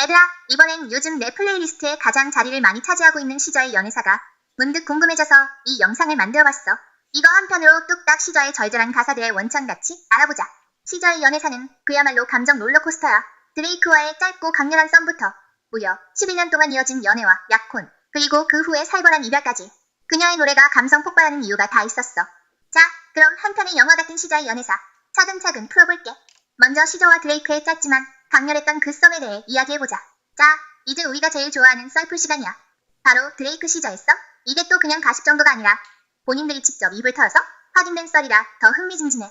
얘들아, 이번엔 요즘 내 플레이리스트에 가장 자리를 많이 차지하고 있는 시저의 연애사가 문득 궁금해져서 이 영상을 만들어봤어. 이거 한편으로 뚝딱 시저의 절절한 가사들의 원천같이 알아보자. 시저의 연애사는 그야말로 감정 롤러코스터야. 드레이크와의 짧고 강렬한 썸부터 무려 11년 동안 이어진 연애와 약혼, 그리고 그 후에 살벌한 이별까지. 그녀의 노래가 감성 폭발하는 이유가 다 있었어. 자, 그럼 한편의 영화 같은 시저의 연애사 차근차근 풀어볼게. 먼저 시저와 드레이크의 짧지만 강렬했던 그 썸에 대해 이야기해보자. 자, 이제 우리가 제일 좋아하는 썰풀 시간이야. 바로 드레이크 시저의 썸? 이게 또 그냥 가십 정도가 아니라 본인들이 직접 입을 털어서 확인된 썰이라 더 흥미진진해.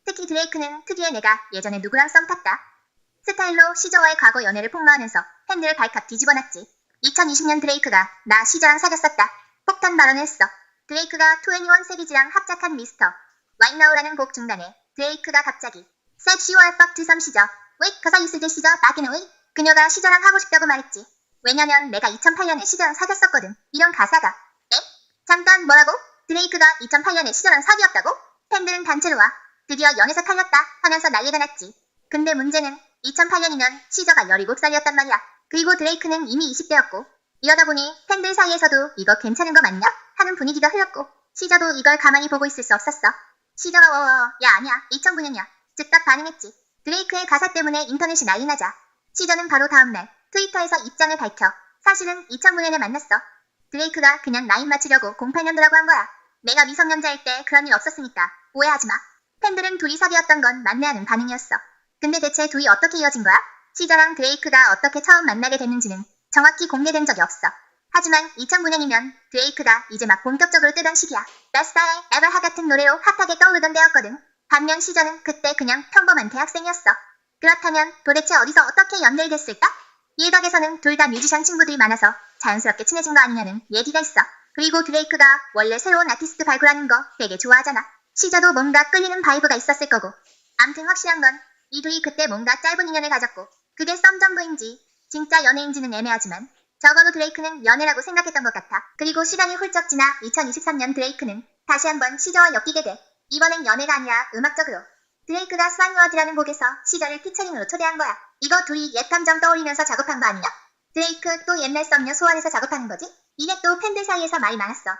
특히 드레이크는 특유의 내가 예전에 누구랑 썸 탔다 스타일로 시저와의 과거 연애를 폭로하면서 팬들을 발칵 뒤집어놨지. 2020년 드레이크가 나 시저랑 사귀었었다 폭탄 발언을 했어. 드레이크가 21 세비지랑 합작한 미스터 Right Now라는 곡 중간에 드레이크가 갑자기 Said she wanna fuck to some 시저 Wait, cause I used to do 시저 back in the way. 그녀가 시저랑 하고 싶다고 말했지. 왜냐면 내가 2008년에 시저랑 사귀었었거든. 이런 가사가. 에? 잠깐 뭐라고? 드레이크가 2008년에 시저랑 사귀었다고? 팬들은 단체로 와. 드디어 연애사 탈렸다 하면서 난리가 났지. 근데 문제는 2008년이면 시저가 17살이었단 말이야. 그리고 드레이크는 이미 20대였고. 이러다 보니 팬들 사이에서도 이거 괜찮은 거 맞냐? 하는 분위기가 흘렀고 시저도 이걸 가만히 보고 있을 수 없었어. 시저가 야 아니야 2009년이야. 즉각 반응했지. 드레이크의 가사 때문에 인터넷이 난리 나자 시저는 바로 다음날 트위터에서 입장을 밝혀 사실은 2009년에 만났어. 드레이크가 그냥 나이 맞추려고 08년도라고 한 거야. 내가 미성년자일 때 그런 일 없었으니까 오해하지 마. 팬들은 둘이 사귀었던 건 맞네하는 반응이었어. 근데 대체 둘이 어떻게 이어진 거야? 시저랑 드레이크가 어떻게 처음 만나게 됐는지는 정확히 공개된 적이 없어. 하지만 2009년이면 드레이크가 이제 막 본격적으로 뜨던 시기야. Best I Ever Had 같은 노래로 핫하게 떠오르던 때였거든. 반면 시저는 그때 그냥 평범한 대학생이었어. 그렇다면 도대체 어디서 어떻게 연결됐을까? 일각에서는 둘 다 뮤지션 친구들이 많아서 자연스럽게 친해진 거 아니냐는 얘기가 있어. 그리고 드레이크가 원래 새로운 아티스트 발굴하는 거 되게 좋아하잖아. 시저도 뭔가 끌리는 바이브가 있었을 거고. 암튼 확실한 건 이 둘이 그때 뭔가 짧은 인연을 가졌고 그게 썸 정도인지 진짜 연애인지는 애매하지만 적어도 드레이크는 연애라고 생각했던 것 같아. 그리고 시간이 훌쩍 지나 2023년 드레이크는 다시 한번 시저와 엮이게 돼. 이번엔 연애가 아니라 음악적으로. 드레이크가 스완워드라는 곡에서 시저를 피처링으로 초대한 거야. 이거 둘이 옛 감정 떠올리면서 작업한 거 아니야? 드레이크 또 옛날 썸녀 소환해서 작업하는 거지? 이게 또 팬들 사이에서 말이 많았어.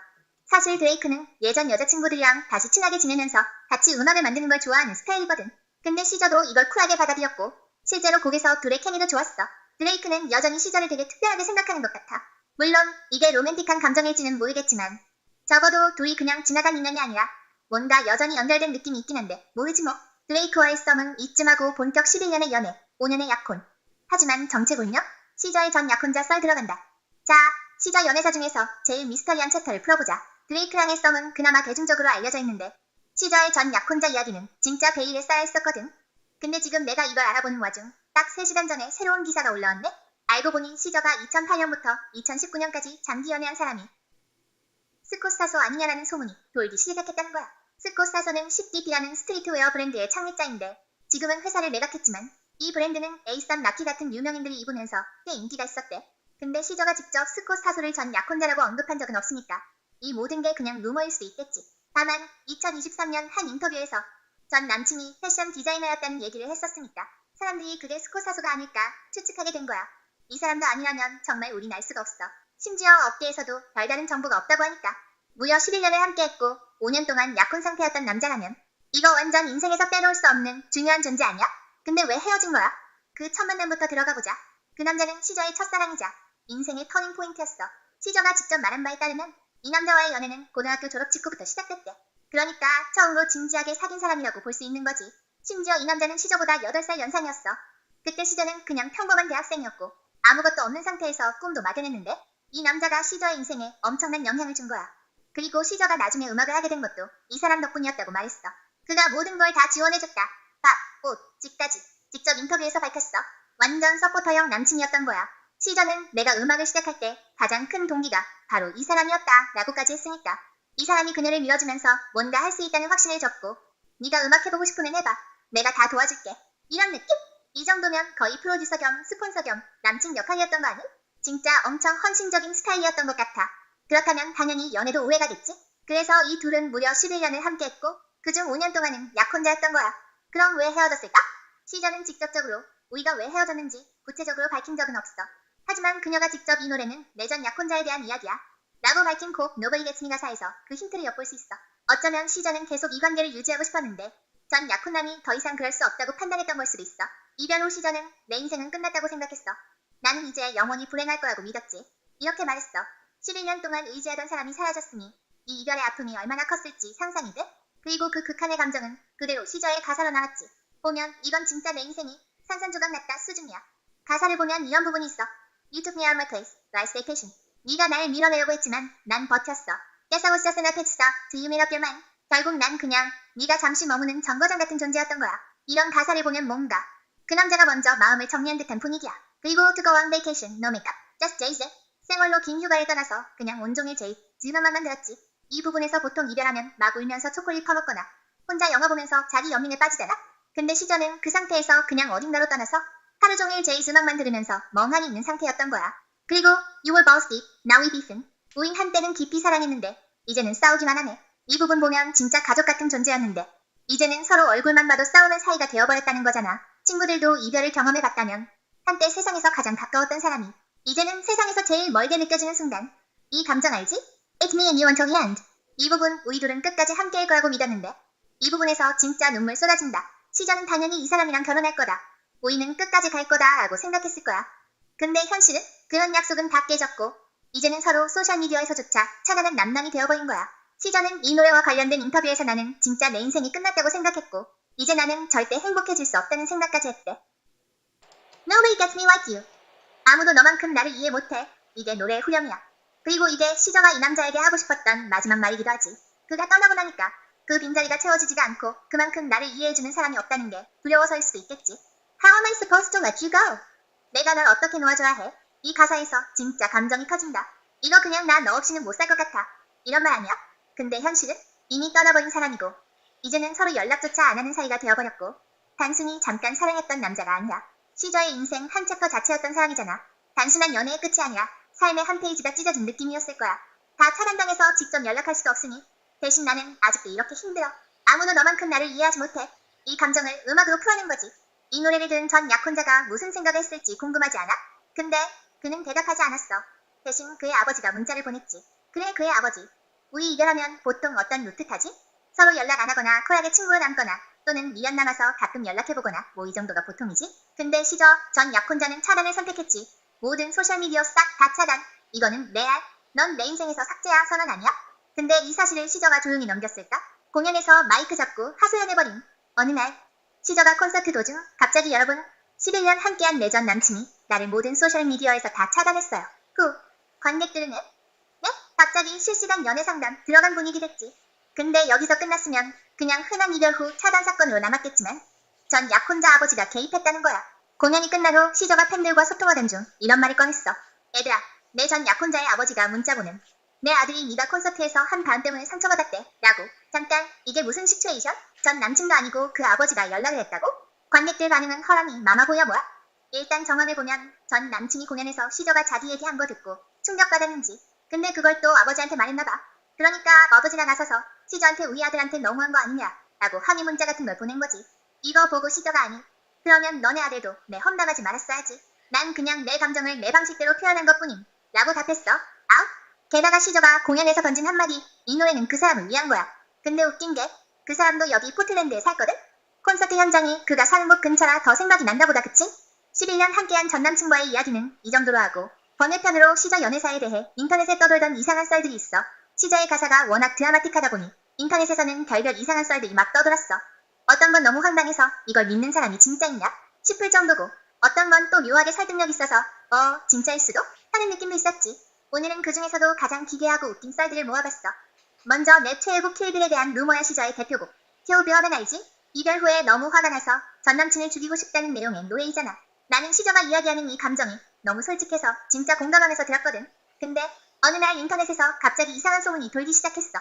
사실 드레이크는 예전 여자친구들이랑 다시 친하게 지내면서 같이 음악을 만드는 걸 좋아하는 스타일이거든. 근데 시저도 이걸 쿨하게 받아들였고 실제로 곡에서 둘의 케미도 좋았어. 드레이크는 여전히 시저를 되게 특별하게 생각하는 것 같아. 물론 이게 로맨틱한 감정일지는 모르겠지만 적어도 둘이 그냥 지나간 인연이 아니라 뭔가 여전히 연결된 느낌이 있긴 한데 모르지 뭐. 드레이크와의 썸은 이쯤하고 본격 11년의 연애, 5년의 약혼. 하지만 정체군요? 시저의 전 약혼자 썰 들어간다. 자, 시저 연애사 중에서 제일 미스터리한 챕터를 풀어보자. 드레이크랑의 썸은 그나마 대중적으로 알려져 있는데 시저의 전 약혼자 이야기는 진짜 베일에 쌓여있었거든. 근데 지금 내가 이걸 알아보는 와중 딱 3시간 전에 새로운 기사가 올라왔네? 알고 보니 시저가 2008년부터 2019년까지 장기 연애한 사람이 스콧사소 아니냐라는 소문이 돌기 시작했다는 거야. 스콧사소는 10DP라는 스트리트웨어 브랜드의 창립자인데 지금은 회사를 매각했지만 이 브랜드는 에이썸 라키 같은 유명인들이 입으면서 꽤 인기가 있었대. 근데 시저가 직접 스콧사소를 전 약혼자라고 언급한 적은 없으니까 이 모든 게 그냥 루머일 수도 있겠지. 다만 2023년 한 인터뷰에서 전 남친이 패션 디자이너였다는 얘기를 했었으니까 사람들이 그게 스콧사소가 아닐까 추측하게 된 거야. 이 사람도 아니라면 정말 우린 알 수가 없어. 심지어 업계에서도 별다른 정보가 없다고 하니까 무려 11년을 함께했고 5년 동안 약혼 상태였던 남자라면 이거 완전 인생에서 빼놓을 수 없는 중요한 존재 아니야? 근데 왜 헤어진 거야? 그 첫 만남부터 들어가 보자. 그 남자는 시저의 첫사랑이자 인생의 터닝 포인트였어. 시저가 직접 말한 바에 따르면 이 남자와의 연애는 고등학교 졸업 직후부터 시작됐대. 그러니까 처음으로 진지하게 사귄 사람이라고 볼 수 있는 거지. 심지어 이 남자는 시저보다 8살 연상이었어. 그때 시저는 그냥 평범한 대학생이었고 아무것도 없는 상태에서 꿈도 막연했는데 이 남자가 시저의 인생에 엄청난 영향을 준 거야. 그리고 시저가 나중에 음악을 하게 된 것도 이 사람 덕분이었다고 말했어. 그가 모든 걸 다 지원해줬다. 밥, 옷, 집까지. 직접 인터뷰에서 밝혔어. 완전 서포터형 남친이었던 거야. 시저는 내가 음악을 시작할 때 가장 큰 동기가 바로 이 사람이었다 라고까지 했으니까 이 사람이 그녀를 밀어주면서 뭔가 할 수 있다는 확신을 줬고 네가 음악 해보고 싶으면 해봐. 내가 다 도와줄게. 이런 느낌? 이 정도면 거의 프로듀서 겸 스폰서 겸 남친 역할이었던 거 아니? 진짜 엄청 헌신적인 스타일이었던 것 같아. 그렇다면 당연히 연애도 오해가겠지? 그래서 이 둘은 무려 11년을 함께했고 그중 5년 동안은 약혼자였던 거야. 그럼 왜 헤어졌을까? 시저는 직접적으로 우리가 왜 헤어졌는지 구체적으로 밝힌 적은 없어. 하지만 그녀가 직접 이 노래는 내 전 약혼자에 대한 이야기야 라고 밝힌 곡 Nobody Gets Me 가사에서 그 힌트를 엿볼 수 있어. 어쩌면 시저는 계속 이 관계를 유지하고 싶었는데 전 약혼남이 더 이상 그럴 수 없다고 판단했던 걸 수도 있어. 이별 후 시저는 내 인생은 끝났다고 생각했어. 나는 이제 영원히 불행할 거라고 믿었지. 이렇게 말했어. 11년 동안 의지하던 사람이 사라졌으니 이 이별의 아픔이 얼마나 컸을지 상상이 돼? 그리고 그 극한의 감정은 그대로 시저의 가사로 나왔지. 보면 이건 진짜 내 인생이 산산조각 났다 수준이야. 가사를 보면 이런 부분이 있어. You took me out of my place, life's vacation. 네가 날 밀어내려고 했지만 난 버텼어. Guess I was just an appetite till you made up your mind. 결국 난 그냥 네가 잠시 머무는 정거장 같은 존재였던 거야. 이런 가사를 보면 뭔가 그 남자가 먼저 마음을 정리한 듯한 분위기야. 그리고 to go on vacation, no makeup, just Jay-Z. 생얼로 긴 휴가를 떠나서 그냥 온종일 제이 즈음만 들었지. 이 부분에서 보통 이별하면 막 울면서 초콜릿 퍼먹거나 혼자 영화 보면서 자기 연민에 빠지잖아. 근데 시저는 그 상태에서 그냥 어딘가로 떠나서 하루 종일 제이 음악만 들으면서 멍하니 있는 상태였던 거야. 그리고 You were balls deep, now we beefin. 우린 한때는 깊이 사랑했는데 이제는 싸우기만 하네. 이 부분 보면 진짜 가족 같은 존재였는데 이제는 서로 얼굴만 봐도 싸우는 사이가 되어버렸다는 거잖아. 친구들도 이별을 경험해봤다면 한때 세상에서 가장 가까웠던 사람이 이제는 세상에서 제일 멀게 느껴지는 순간. 이 감정 알지? It's me and you until the end. 이 부분 우리 둘은 끝까지 함께할 거라고 믿었는데 이 부분에서 진짜 눈물 쏟아진다. 시저는 당연히 이 사람이랑 결혼할 거다. 우리는 끝까지 갈 거다 라고 생각했을 거야. 근데 현실은 그런 약속은 다 깨졌고 이제는 서로 소셜미디어에서조차 차단한 남남이 되어버린 거야. 시저는 이 노래와 관련된 인터뷰에서 나는 진짜 내 인생이 끝났다고 생각했고 이제 나는 절대 행복해질 수 없다는 생각까지 했대. Nobody gets me like you. 아무도 너만큼 나를 이해 못해. 이게 노래의 후렴이야. 그리고 이게 시저가 이 남자에게 하고 싶었던 마지막 말이기도 하지. 그가 떠나고 나니까 그 빈자리가 채워지지가 않고 그만큼 나를 이해해주는 사람이 없다는 게 두려워서일 수도 있겠지. How am I supposed to let you go? 내가 널 어떻게 놓아줘야 해? 이 가사에서 진짜 감정이 터진다. 이거 그냥 나 너 없이는 못 살 것 같아. 이런 말 아니야? 근데 현실은 이미 떠나버린 사람이고 이제는 서로 연락조차 안 하는 사이가 되어버렸고 단순히 잠깐 사랑했던 남자가 아니야. 시저의 인생 한 챕터 자체였던 사람이잖아. 단순한 연애의 끝이 아니라 삶의 한 페이지가 찢어진 느낌이었을 거야. 다 차단당해서 직접 연락할 수도 없으니 대신 나는 아직도 이렇게 힘들어. 아무도 너만큼 나를 이해하지 못해. 이 감정을 음악으로 표하는 거지. 이 노래를 들은 전 약혼자가 무슨 생각을 했을지 궁금하지 않아? 근데 그는 대답하지 않았어. 대신 그의 아버지가 문자를 보냈지. 그래 그의 아버지. 우리 이별하면 보통 어떤 루트 타지? 서로 연락 안 하거나 콜하게 친구로 남거나 또는 미련 남아서 가끔 연락해보거나 뭐 이 정도가 보통이지? 근데 시저 전 약혼자는 차단을 선택했지. 모든 소셜미디어 싹 다 차단. 이거는 레알. 넌 내 인생에서 삭제야 선언 아니야? 근데 이 사실을 시저가 조용히 넘겼을까? 공연에서 마이크 잡고 하소연해버린 어느 날 시저가 콘서트 도중 갑자기 여러분 11년 함께한 내 전 남친이 나를 모든 소셜미디어에서 다 차단했어요. 후 관객들은 네? 갑자기 실시간 연애 상담 들어간 분위기 됐지. 근데 여기서 끝났으면 그냥 흔한 이별 후 차단 사건으로 남았겠지만 전 약혼자 아버지가 개입했다는 거야. 공연이 끝난 후 시저가 팬들과 소통하던 중 이런 말을 꺼냈어. 얘들아, 내 전 약혼자의 아버지가 문자 보낸 내 아들이 네가 콘서트에서 한 반 때문에 상처받았대 라고. 잠깐 이게 무슨 시츄에이션? 전 남친도 아니고 그 아버지가 연락을 했다고? 관객들 반응은 허랑이 마마보야 뭐야? 일단 정황을 보면 전 남친이 공연에서 시저가 자기 얘기한 거 듣고 충격받았는지 근데 그걸 또 아버지한테 말했나봐. 그러니까 아버지가 나서서 시저한테 우리 아들한테 너무한 거 아니냐 라고 항의 문자 같은 걸 보낸 거지. 이거 보고 시저가 아니 그러면 너네 아들도 내 험담하지 말았어야지. 난 그냥 내 감정을 내 방식대로 표현한 것뿐임 라고 답했어. 아웃. 게다가 시저가 공연에서 던진 한마디 이 노래는 그 사람을 위한 거야. 근데 웃긴 게 그 사람도 여기 포틀랜드에 살거든? 콘서트 현장이 그가 사는 곳 근처라 더 생각이 난다 보다 그치? 11년 함께한 전남친과의 이야기는 이 정도로 하고 번외편으로 시저 연애사에 대해 인터넷에 떠돌던 이상한 썰들이 있어. 시저의 가사가 워낙 드라마틱하다 보니 인터넷에서는 별별 이상한 썰들이 막 떠돌았어. 어떤 건 너무 황당해서 이걸 믿는 사람이 진짜 있냐 싶을 정도고 어떤 건 또 묘하게 설득력 있어서 진짜일 수도? 하는 느낌도 있었지. 오늘은 그 중에서도 가장 기괴하고 웃긴 썰들을 모아봤어. 먼저 내 최애곡 킬빌에 대한 루머야 시저의 대표곡 Kill Bill 하면 알지? 이별 후에 너무 화가 나서 전 남친을 죽이고 싶다는 내용의 노래이잖아. 나는 시저가 이야기하는 이 감정이 너무 솔직해서 진짜 공감하면서 들었거든. 근데 어느 날 인터넷에서 갑자기 이상한 소문이 돌기 시작했어.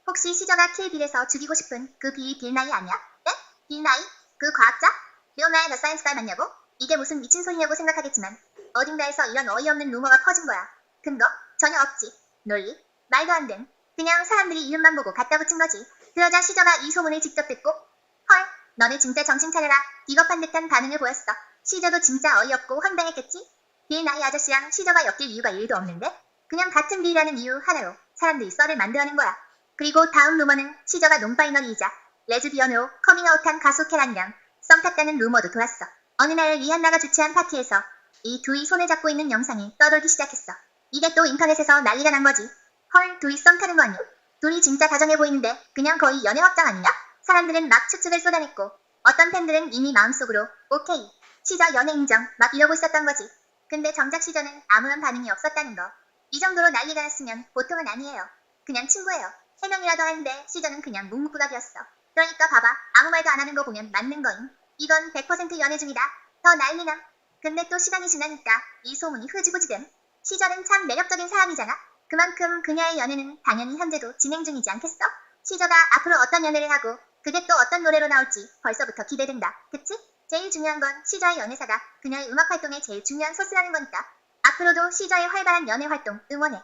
혹시 시저가 킬빌에서 죽이고 싶은 그 빌 나이 아니야? 네? 빌 나이? 그 과학자? 빌 나이 더 사이언스 가이 맞냐고? 이게 무슨 미친 소리냐고 생각하겠지만 어딘가에서 이런 어이없는 루머가 퍼진 거야. 근거? 전혀 없지. 논리? 말도 안 됨. 그냥 사람들이 이름만 보고 갖다 붙인 거지. 그러자 시저가 이 소문을 직접 듣고 헐 너네 진짜 정신 차려라 비겁한 듯한 반응을 보였어. 시저도 진짜 어이없고 황당했겠지? B&I 아저씨랑 시저가 엮일 이유가 1도 없는데? 그냥 같은 B라는 이유 하나로 사람들이 썰을 만들어낸 거야. 그리고 다음 루머는 시저가 논파이널이자 레즈비언으로 커밍아웃한 가수 캐란이랑 썸 탔다는 루머도 돌았어. 어느 날 리안나가 주최한 파티에서 이 둘이 손을 잡고 있는 영상이 떠돌기 시작했어. 이게 또 인터넷에서 난리가 난 거지. 헐, 둘이 썸 타는 거 아니야? 둘이 진짜 다정해 보이는데 그냥 거의 연애 확장 아니냐? 사람들은 막 추측을 쏟아냈고 어떤 팬들은 이미 마음속으로 오케이, 시저 연애 인정 막 이러고 있었던 거지. 근데 정작 시저는 아무런 반응이 없었다는 거. 이 정도로 난리가 났으면 보통은 아니에요. 그냥 친구예요. 해명이라도 하는데 시저는 그냥 묵묵부답이었어. 그러니까 봐봐, 아무 말도 안 하는 거 보면 맞는 거임. 이건 100% 연애 중이다. 더 난리남. 근데 또 시간이 지나니까 이 소문이 흐지부지됨. 시저는 참 매력적인 사람이잖아. 그만큼 그녀의 연애는 당연히 현재도 진행 중이지 않겠어? 시저가 앞으로 어떤 연애를 하고 그게 또 어떤 노래로 나올지 벌써부터 기대된다. 그치? 제일 중요한 건 시저의 연애사가 그녀의 음악 활동의 제일 중요한 소스라는 거니까. 앞으로도 시저의 활발한 연애 활동 응원해.